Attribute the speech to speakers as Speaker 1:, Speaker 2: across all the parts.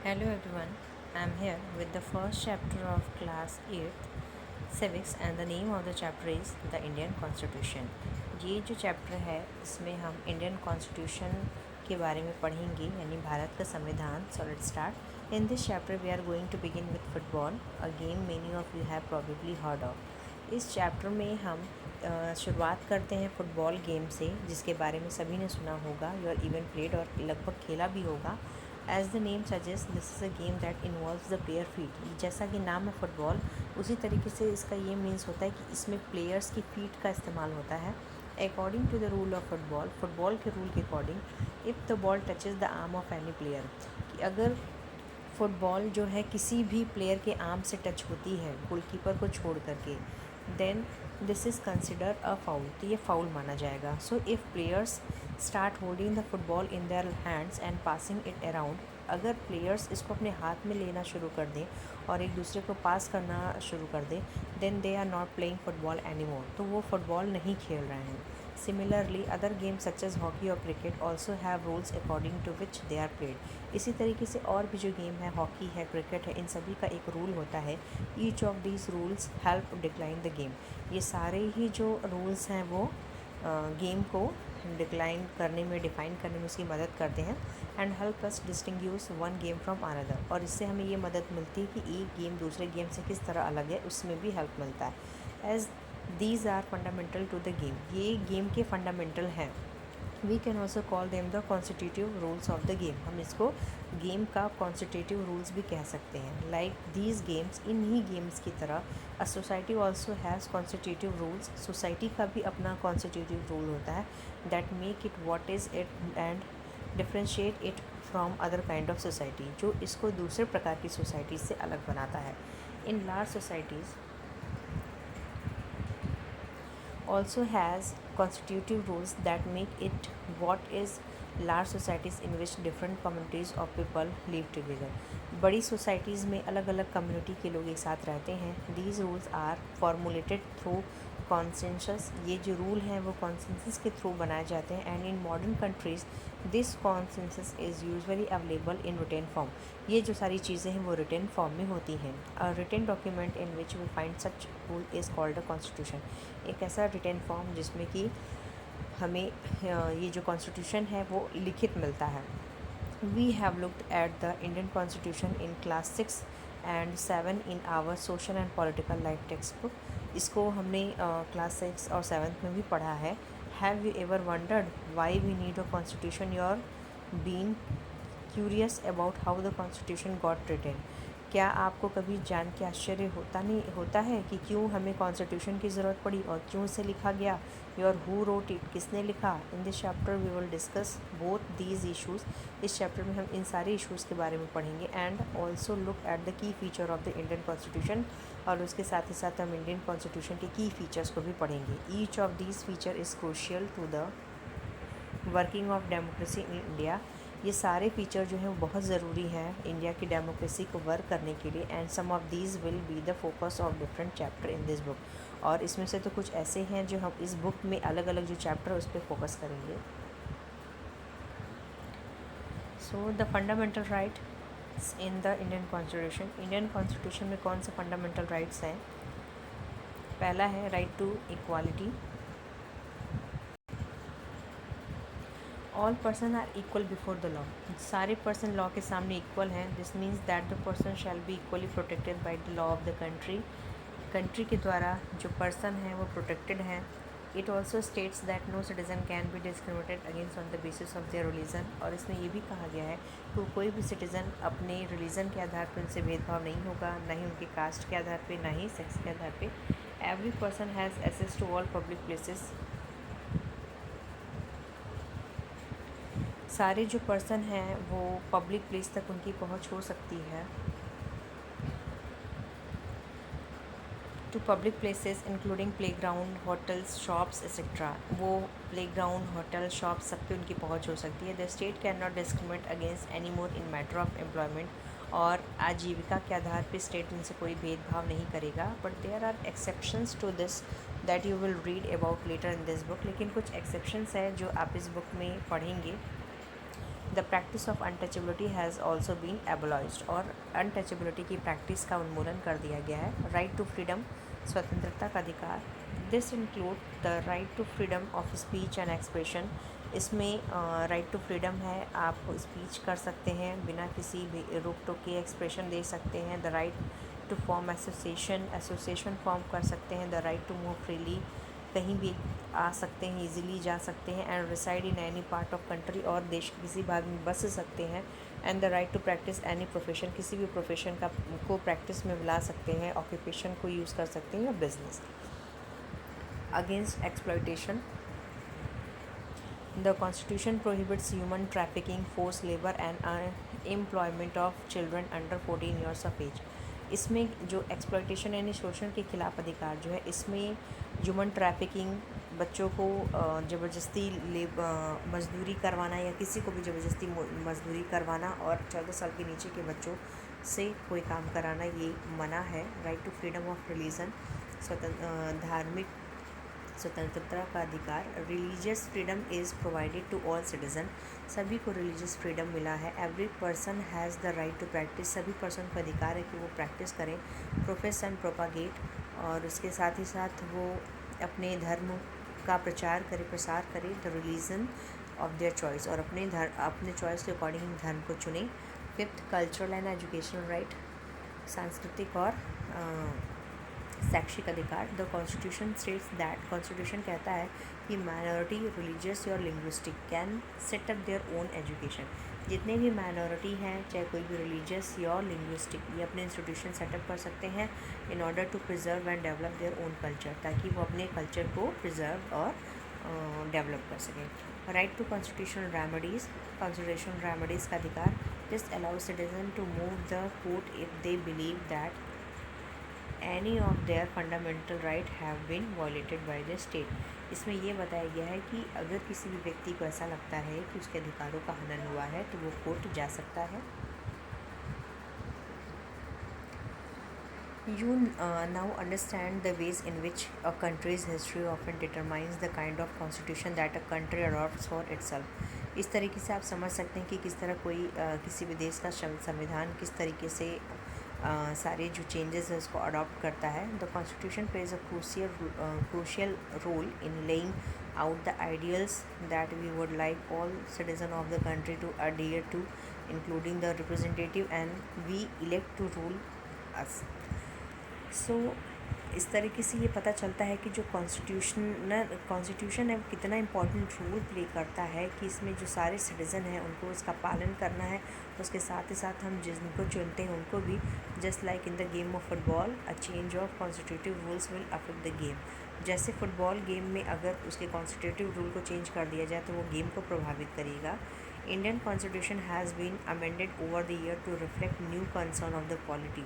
Speaker 1: Hello everyone, I am here with the first chapter of class 8th civics and the name of the chapter is the Indian Constitution। ये जो chapter है इसमें हम Indian constitution के बारे में पढ़ेंगे यानी भारत का संविधान। So let's start. In this chapter we are going to begin with football, a game many of you have probably heard of. इस चैप्टर में हम शुरुआत करते हैं फुटबॉल गेम से, जिसके बारे में सभी ने सुना होगा, यू आर इवन प्लेड और लगभग खेला भी होगा। As the name suggest this is a game that involves the player feet. जैसा कि नाम है फुटबॉल, उसी तरीके से इसका ये मीन्स होता है कि इसमें प्लेयर्स की फीट का इस्तेमाल होता है। According to the rule of football, football के रूल के according, if the ball touches the arm of any player, कि अगर फुटबॉल जो है किसी भी प्लेयर के आर्म से टच होती है गोलकीपर को छोड़ करके, then this is consider a foul, तो ये फाउल माना जाएगा। So if players start holding the football in their hands and passing it around, अगर प्लेयर्स इसको अपने हाथ में लेना शुरू कर दें और एक दूसरे को पास करना शुरू कर दें, then they are not playing football anymore, तो वो फुटबॉल नहीं खेल रहे हैं। Similarly other games such as hockey और cricket also have rules according to which they are played. इसी तरीके से और भी जो गेम है, हॉकी है, क्रिकेट है, इन सभी का एक रूल होता है। Each of these rules help decline the game. ये सारे ही जो रूल्स हैं वो गेम को डिक्लाइन करने में, डिफ़ाइन करने में उसकी मदद करते हैं। And help us distinguish one game from another, और इससे हमें ये मदद मिलती है कि एक गेम दूसरे गेम से किस तरह अलग है, उसमें भी हेल्प मिलता है। As these are fundamental to the game, ये गेम के फंडामेंटल हैं। We can also call them the constitutive rules of the game, हम इसको गेम का कॉन्स्टिट्यूटिव रूल्स भी कह सकते हैं। Like these games, in he games की तरह a society also has constitutive rules, society का भी अपना कॉन्स्टिट्यूटिव रूल होता है that make it what is it and differentiate it from other kind of society, जो इसको दूसरे प्रकार की सोसाइटी से अलग बनाता है। In large societies also has constitutive rules that make it what is large societies in which different communities of people live together। बड़ी सोसाइटीज़ में अलग अलग कम्युनिटी के लोग एक साथ रहते हैं। These rules are formulated through consensus, ये जो रूल हैं वो कॉन्सेंसस के थ्रू बनाए जाते हैं। And in modern countries this consensus is usually available in written form, ये जो सारी चीज़ें हैं वो रिटेन फॉर्म में होती हैं। A written document in which we find such rule is called a constitution, एक ऐसा रिटेन फॉर्म जिसमें कि हमें ये जो कॉन्स्टिट्यूशन है वो लिखित मिलता है। We have looked at the Indian constitution in class 6 and 7 in our social and political life text book, इसको हमने क्लास 6 और 7 में भी पढ़ा है। Have you ever wondered why we need a constitution, your been curious about how the constitution got written, क्या आपको कभी जान के आश्चर्य होता है कि क्यों हमें कॉन्स्टिट्यूशन की ज़रूरत पड़ी और क्यों इसे लिखा गया, योर हु रोट इट, किसने लिखा। In this chapter we will discuss both these issues, इस चैप्टर में हम इन सारे इशूज़ के बारे में पढ़ेंगे। And also look at the key feature of the Indian constitution, और उसके साथ ही साथ हम इंडियन कॉन्स्टिट्यूशन के की फीचर्स को भी पढ़ेंगे। Each of these feature is crucial to the working of democracy in India, ये सारे फीचर जो हैं वो बहुत ज़रूरी हैं इंडिया की डेमोक्रेसी को वर्क करने के लिए। And some of these will be the focus of different chapter in this book, और इसमें से तो कुछ ऐसे हैं जो हम इस बुक में अलग अलग जो चैप्टर है उस पर फोकस करेंगे। So the fundamental right in the Indian constitution, Indian constitution में कौन से फंडामेंटल राइट्स हैं। पहला है right to equality, all person are equal before the law, सारे पर्सन लॉ के सामने इक्वल हैं। This means that the person shall be equally protected by the law of the country, country के द्वारा जो पर्सन है वो प्रोटेक्टेड हैं। It also states that no citizen can be discriminated against on the basis of their religion, और इसमें ये भी कहा गया है कि कोई भी सिटीज़न अपने रिलीजन के आधार पर उनसे भेदभाव नहीं होगा, ना ही उनके कास्ट के आधार पर, ना ही सेक्स के आधार पर। Every person has access to all public places, सारे जो पर्सन हैं वो पब्लिक प्लेस तक उनकी पहुंच हो सकती है। To public places including playground, hotels, shops etcetera, वो प्लेग्राउंड, होटल, शॉप सब पे उनकी पहुंच हो सकती है। The state can not discriminate against any more in matter of employment, और आजीविका के आधार पे स्टेट उनसे कोई भेदभाव नहीं करेगा। But there are exceptions to this that you will read about later in this book, लेकिन कुछ एक्सेप्शंस है जो आप इस बुक में पढ़ेंगे। The practice of untouchability has also been abolished, और अनटचेबिलिटी की प्रैक्टिस का उन्मूलन कर दिया गया है। राइट टू फ्रीडम, स्वतंत्रता का अधिकार। This include the right to freedom of speech and expression. इसमें राइट टू फ्रीडम है, आप स्पीच कर सकते हैं बिना किसी भी रोक टोक के, एक्सप्रेशन दे सकते हैं। The right to form association form कर सकते हैं। The right to move freely, कहीं भी आ सकते हैं, इजीली जा सकते हैं। And reside in any part of country, और देश के किसी भाग में बस सकते हैं। And the right to practise any profession, किसी भी प्रोफेशन को प्रैक्टिस में ला सकते हैं, ऑक्यूपेशन को यूज़ कर सकते हैं या business. Against exploitation, the constitution prohibits human trafficking, force labour and employment of children under 14 years of age. इसमें जो एक्सप्लॉयटेशन यानी शोषण के खिलाफ अधिकार जो है, इसमें ह्यूमन ट्रैफिकिंग, बच्चों को ज़बरदस्ती मजदूरी करवाना या किसी को भी ज़बरदस्ती मजदूरी करवाना, और 14 साल के नीचे के बच्चों से कोई काम कराना, ये मना है। Right to freedom of religion, धार्मिक स्वतंत्रता का अधिकार। Religious freedom is provided to all citizen, सभी को रिलीजियस फ्रीडम मिला है। Every person has the right to practice, सभी पर्सन को अधिकार है कि वो प्रैक्टिस करें। प्रोफेस एंड प्रोपागेट, और उसके साथ ही साथ वो अपने धर्म का प्रसार करें। The religion of their choice, और अपने चॉइस के अकॉर्डिंग धर्म को चुने। Fifth, cultural and educational right, सांस्कृतिक और शैक्षिक अधिकार। The constitution states that, constitution कहता है कि माइनॉरिटी रिलीजियस और linguistic can set up their own education, जितने भी माइनॉरिटी हैं, चाहे कोई भी रिलीजियस या लिंग्विस्टिक, ये अपने इंस्टीट्यूशन सेटअप कर सकते हैं in order to preserve and develop their own culture, ताकि वो अपने कल्चर को प्रिजर्व और डेवलप कर सकें। Right to constitutional remedies, constitutional remedies का अधिकार। This allows citizen to move the court if they believe that any of their fundamental right have been violated by the state। इसमें ये बताया गया है कि अगर किसी भी व्यक्ति को ऐसा लगता है कि उसके अधिकारों का हनन हुआ है तो वो कोर्ट जा सकता है। You now understand the ways in which a country's history often determines the kind of constitution that a country adopts for itself। इस तरीके से आप समझ सकते हैं कि किस तरह कोई किसी भी देश का संविधान किस तरीके से सारे जो चेंजेस है उसको अडॉप्ट करता है। The constitution plays a crucial role in laying out the ideals that we would like all citizen of the country to adhere to, including the representative and we elect to rule us. So इस तरीके से ये पता चलता है कि जो constitution है कितना इम्पोर्टेंट रोल प्ले करता है, कि इसमें जो सारे सिटीज़न हैं उनको इसका पालन करना है। उसके साथ ही साथ हम जिनको चुनते हैं उनको भी, just like in the game of football a change of constitutive rules will affect the game. जैसे फुटबॉल गेम में अगर उसके कॉन्स्टिट्यूटिव रूल को चेंज कर दिया जाए तो वो गेम को प्रभावित करेगा। Indian constitution has been amended over the year to reflect new concern of the polity.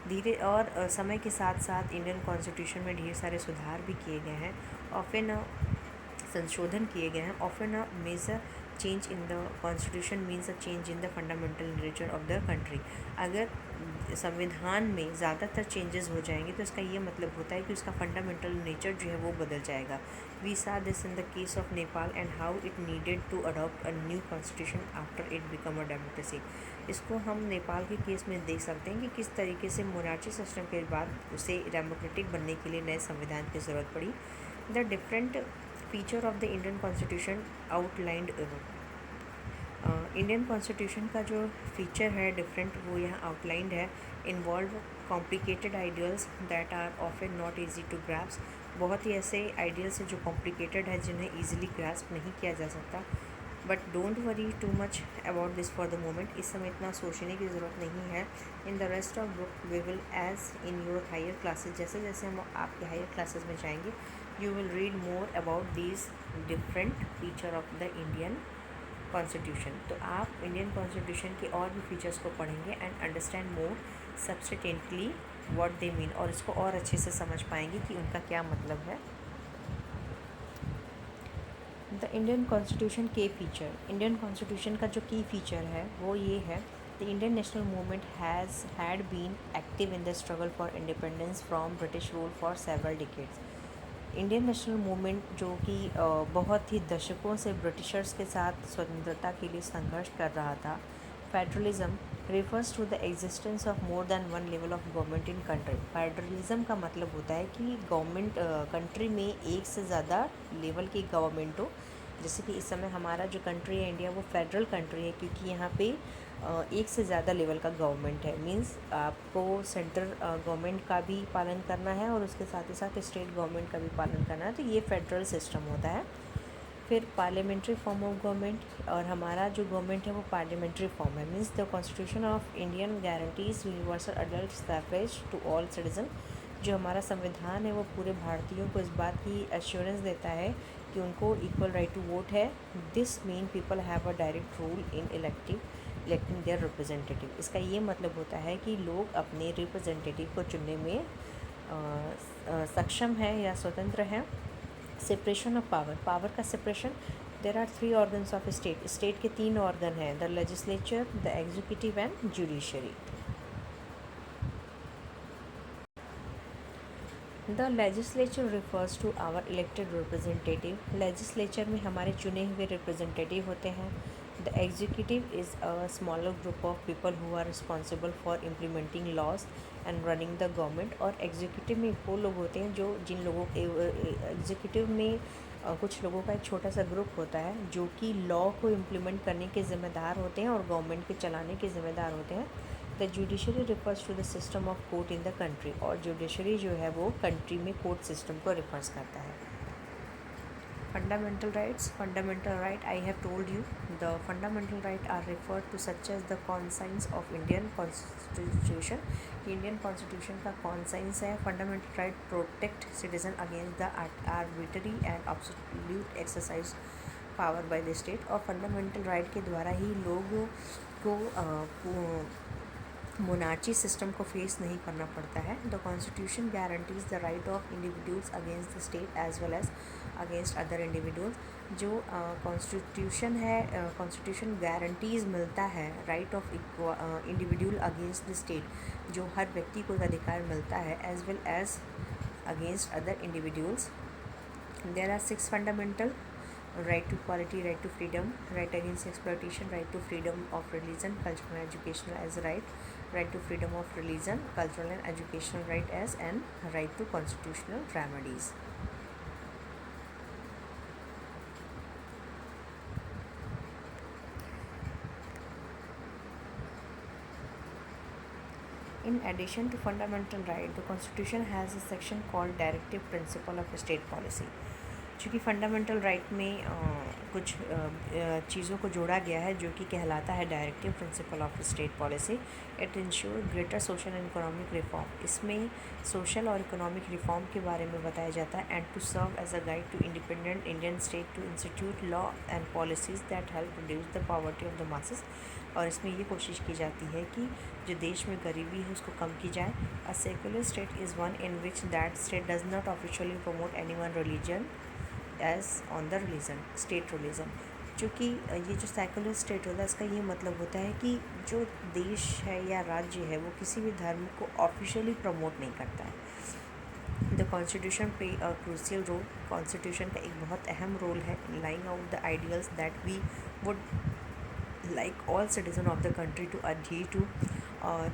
Speaker 1: धीरे और समय के साथ साथ इंडियन कॉन्स्टिट्यूशन में ढेर सारे सुधार भी किए गए हैं, ऑफन संशोधन किए गए हैं। Often a major change in the constitution means a change in the fundamental nature of the country. अगर संविधान में ज़्यादातर चेंजेस हो जाएंगे तो इसका ये मतलब होता है कि उसका फंडामेंटल नेचर जो है वो बदल जाएगा। We saw this in the case of Nepal and how it needed to adopt a new constitution after it became a democracy. इसको हम नेपाल के केस में देख सकते हैं कि किस तरीके से मोनार्ची सिस्टम के बाद उसे डेमोक्रेटिक बनने के लिए नए संविधान की ज़रूरत पड़ी। The different feature of the Indian constitution outlined. Indian constitution का जो फीचर है डिफरेंट वो यहाँ आउटलाइंड है। Involve complicated ideals that are often not easy to grasp. बहुत ही ऐसे आइडियल्स हैं जो कॉम्प्लिकेटेड है, जिन्हें ईजिली ग्रास्प नहीं किया जा सकता। But don't worry too much about this for the moment. इस समय इतना सोचने की ज़रूरत नहीं है। In the rest of book we will as in your higher classes, जैसे जैसे हम आपके हायर क्लासेस में जाएंगे, you will read more about these different feature of the Indian constitution. तो आप इंडियन कॉन्स्टिट्यूशन के और भी फीचर्स को पढ़ेंगे and understand more substantially what they mean, और इसको और अच्छे से समझ पाएंगे कि उनका क्या मतलब है। द इंडियन कॉन्स्टिट्यूशन के फीचर। इंडियन कॉन्स्टिट्यूशन का जो की फीचर है वो ये है, the Indian national movement had been active in the struggle for independence from British rule for several decades. Indian national movement जो कि बहुत ही दशकों से ब्रिटिशर्स के साथ स्वतंत्रता के लिए संघर्ष कर रहा था। Federalism refers to the existence of more than one level of government in country। Federalism का मतलब होता है कि गवर्नमेंट कंट्री में एक से ज़्यादा लेवल की गवर्नमेंट हो। जैसे कि इस समय हमारा जो कंट्री है इंडिया, वो फेडरल कंट्री है, क्योंकि यहाँ पे एक से ज़्यादा लेवल का गवर्नमेंट है। मींस आपको सेंट्रल गवर्नमेंट का भी पालन करना है और उसके साथ ही साथ स्टेट गवर्नमेंट का भी पालन करना है, तो ये फेडरल सिस्टम होता है। फिर पार्लियामेंट्री फॉर्म ऑफ गवर्नमेंट, और हमारा जो गवर्नमेंट है वो पार्लियामेंट्री फॉर्म है। Means the constitution of Indian guarantees universal adult suffrage to all citizen. जो हमारा संविधान है वो पूरे भारतीयों को इस बात की एश्योरेंस देता है कि उनको इक्वल राइट टू वोट है। This mean people have a direct rule in electing their representative. इसका ये मतलब होता है कि लोग अपने रिप्रेजेंटेटिव को चुनने में सक्षम है या स्वतंत्र हैं। सेपरेशन ऑफ पावर का separation, there are 3 organs of state के 3 ऑर्गन हैं, the legislature, the executive and judiciary. The legislature refers to our elected representative. Legislature में हमारे चुने हुए रिप्रेजेंटेटिव होते हैं। The executive is a smaller group of people who are responsible for implementing laws and running the government. और executive में वो लोग होते हैं जो जिन लोगों एग्जीक्यूटिव में कुछ लोगों का एक छोटा सा ग्रुप होता है जो कि लॉ को इम्प्लीमेंट करने के ज़िम्मेदार होते हैं और गवर्नमेंट के चलाने के ज़िम्मेदार होते हैं। The judiciary refers to the system of court in the country. और जुडिशरी जो है वो कंट्री में कोर्ट सिस्टम को रिफर्स करता है। Fundamental rights, fundamental right I have told you the fundamental right are referred to such as the conscience of Indian constitution. Indian constitution का conscience है। Fundamental right protect citizen against the arbitrary and absolute exercise power by the state. और fundamental right के द्वारा ही लोगों को monarchy system को face नहीं करना पड़ता है। The constitution guarantees the right of individuals against the state as well as against other individuals. जो कॉन्स्टिट्यूशन है, कॉन्स्टिट्यूशन गारंटीज मिलता है right of individual against the state, जो हर व्यक्ति को अधिकार मिलता है, as well as against other individuals. There are 6 fundamental: right to equality, right to freedom, right against exploitation, right to freedom of religion, cultural and educational as a right, right to freedom of religion, cultural and educational right as, and right to constitutional remedies. In addition to fundamental right, the constitution has a section called directive principle of state policy। चूँकि fundamental right में कुछ चीज़ों को जोड़ा गया है जो कि कहलाता है directive principle of state policy. It ensure greater social and economic reform. इसमें सोशल और इकोनॉमिक रिफॉर्म के बारे में बताया जाता है। And to serve as a guide to independent Indian state to institute law and policies that help reduce the poverty of the masses. और इसमें ये कोशिश की जाती है कि जो देश में गरीबी है उसको कम की जाए। A secular state is one in which that state does not officially promote any one religion as on the religion, state religion. चूँकि ये जो सेकुलर स्टेट होता है इसका ये मतलब होता है कि जो देश है या राज्य है वो किसी भी धर्म को ऑफिशियली प्रमोट नहीं करता है। The constitution play a crucial role. Constitution का एक बहुत अहम रोल है in laying out the ideals that we would like all citizen of the country to adhere to,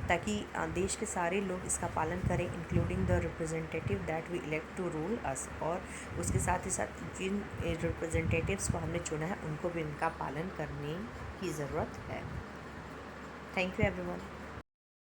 Speaker 1: ताकि देश के सारे लोग इसका पालन करें, including the representative that we elect to rule us. और उसके साथ ही साथ जिन रिप्रेजेंटेटिव्स को हमने चुना है उनको भी इनका पालन करने की ज़रूरत है। Thank you everyone.